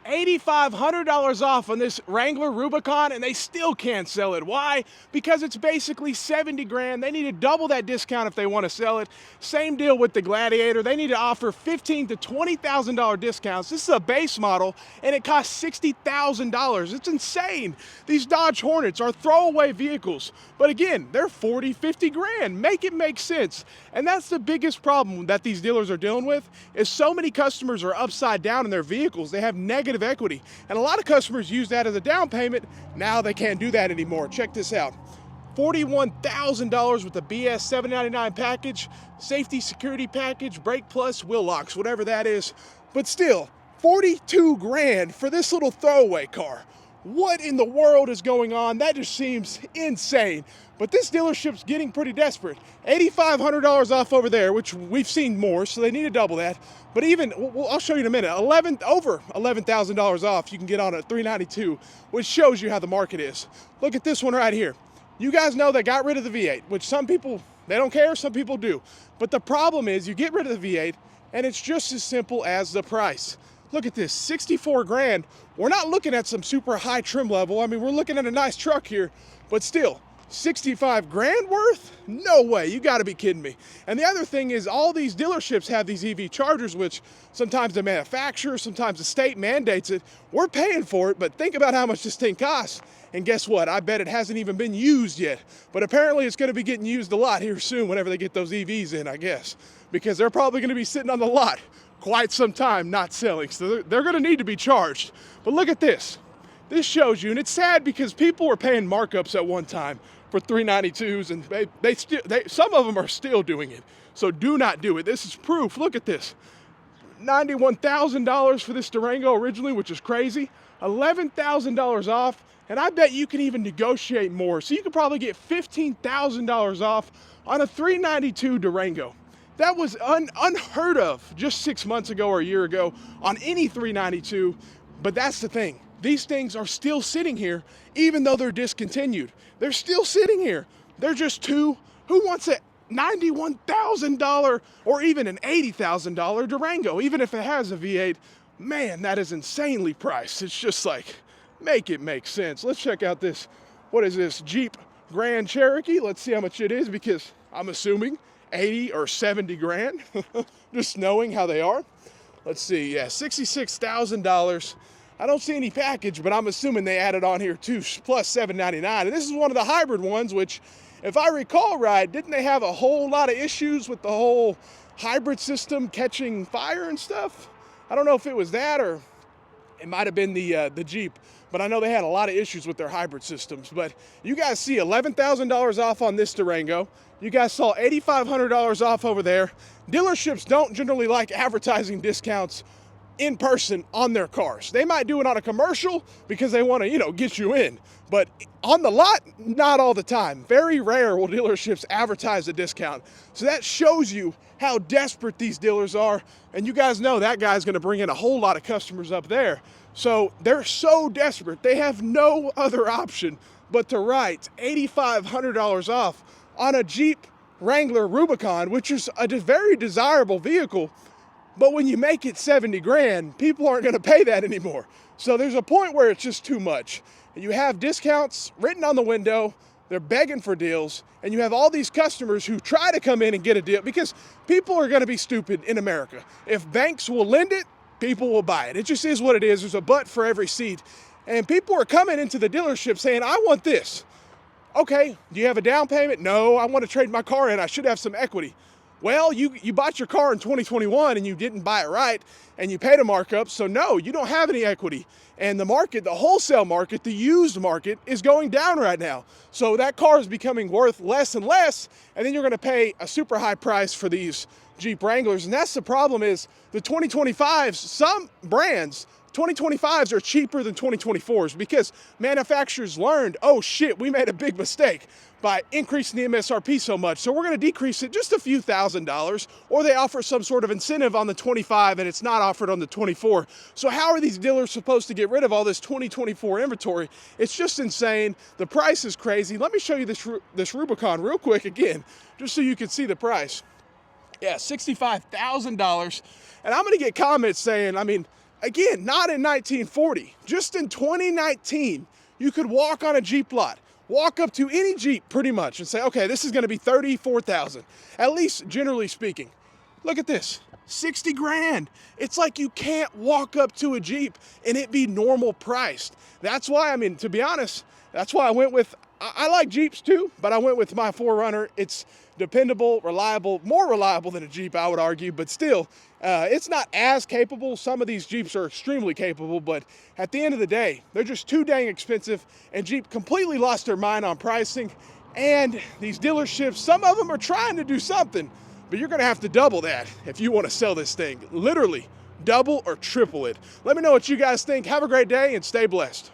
$8,500 off on this Wrangler Rubicon, and they still can't sell it. Why? Because it's basically 70 grand. They need to double that discount if they want to sell it. Same deal with the Gladiator. They need to offer $15,000 to $20,000 discounts. This is a base model, and it costs $60,000. It's insane. These Dodge Hornets are throwaway vehicles, but again, they're 40, 50 grand. Make it make sense. And that's the biggest problem that these dealers are dealing with, is so many customers are upside down in their vehicles. They have negative equity, and a lot of customers use that as a down payment. Now they can't do that anymore. Check this out. $41,000 with the BS 799 package, safety security package, brake plus, wheel locks, whatever that is. But still, 42 grand for this little throwaway car. What in the world is going on? That just seems insane. But this dealership's getting pretty desperate. $8,500 off over there, which we've seen more, so they need to double that. But even, I'll show you in a minute, over $11,000 off you can get on a 392, which shows you how the market is. Look at this one right here. You guys know they got rid of the V8, which some people, they don't care, some people do. But the problem is you get rid of the V8, and it's just as simple as the price. Look at this, 64 grand. We're not looking at some super high trim level. I mean, we're looking at a nice truck here, but still, 65 grand worth? No way, you gotta be kidding me. And the other thing is, all these dealerships have these EV chargers, which sometimes the manufacturer, sometimes the state mandates it. We're paying for it, but think about how much this thing costs. And guess what? I bet it hasn't even been used yet. But apparently it's gonna be getting used a lot here soon whenever they get those EVs in, I guess. Because they're probably gonna be sitting on the lot quite some time not selling. So they're gonna need to be charged. But look at this. This shows you, and it's sad because people were paying markups at one time for 392s, and some of them are still doing it. So do not do it. This is proof. Look at this. $91,000 for this Durango originally, which is crazy. $11,000 off, and I bet you can even negotiate more. So you could probably get $15,000 off on a 392 Durango. That was unheard of just 6 months ago or a year ago on any 392, but that's the thing. These things are still sitting here, even though they're discontinued. They're still sitting here. They're just who wants a $91,000 or even an $80,000 Durango, even if it has a V8? Man, that is insanely priced. It's just like, make it make sense. Let's check out this, what is this, Jeep Grand Cherokee? Let's see how much it is, because I'm assuming 80 or 70 grand, just knowing how they are. Let's see, yeah, $66,000. I don't see any package, but I'm assuming they added on here too, plus $799. And this is one of the hybrid ones, which, if I recall right, didn't they have a whole lot of issues with the whole hybrid system catching fire and stuff? I don't know if it was that, or it might have been the Jeep, but I know they had a lot of issues with their hybrid systems. But you guys see $11,000 off on this Durango. You guys saw $8,500 off over there. Dealerships don't generally like advertising discounts in person on their cars. They might do it on a commercial because they want to, get you in. But on the lot, not all the time. Very rare will dealerships advertise a discount. So that shows you how desperate these dealers are. And you guys know that guy's going to bring in a whole lot of customers up there. So they're so desperate, they have no other option but to write $8,500 off on a Jeep Wrangler Rubicon, which is a very desirable vehicle. But when you make it 70 grand, people aren't gonna pay that anymore. So there's a point where it's just too much. And you have discounts written on the window, they're begging for deals, and you have all these customers who try to come in and get a deal, because people are gonna be stupid in America. If banks will lend it, people will buy it. It just is what it is. There's a butt for every seat. And people are coming into the dealership saying, I want this. Okay, do you have a down payment? No, I want to trade my car in. I should have some equity. Well, you bought your car in 2021 and you didn't buy it right, and you paid a markup, so no, you don't have any equity. And the market, the wholesale market, the used market is going down right now. So that car is becoming worth less and less, and then you're gonna pay a super high price for these Jeep Wranglers. And that's the problem, is the 2025s, some brands, 2025s are cheaper than 2024s because manufacturers learned, oh shit, we made a big mistake by increasing the MSRP so much, so we're going to decrease it just a few $1,000s, or they offer some sort of incentive on the 25 and it's not offered on the 24. So how are these dealers supposed to get rid of all this 2024 inventory? It's just insane. The price is crazy. Let me show you this Rubicon real quick again, just so you can see the price. Yeah, $65,000. And I'm going to get comments saying, Again, not in 1940, just in 2019, you could walk on a Jeep lot, walk up to any Jeep pretty much and say, okay, this is gonna be 34,000, at least generally speaking. Look at this, 60 grand. It's like you can't walk up to a Jeep and it be normal priced. That's why, I mean, to be honest, that's why I went with, I like Jeeps too, but I went with my 4Runner. It's dependable, reliable, more reliable than a Jeep, I would argue, but still, it's not as capable. Some of these Jeeps are extremely capable, but at the end of the day, they're just too dang expensive, and Jeep completely lost their mind on pricing. And these dealerships, some of them are trying to do something, but you're gonna have to double that if you wanna sell this thing. Literally, double or triple it. Let me know what you guys think. Have a great day and stay blessed.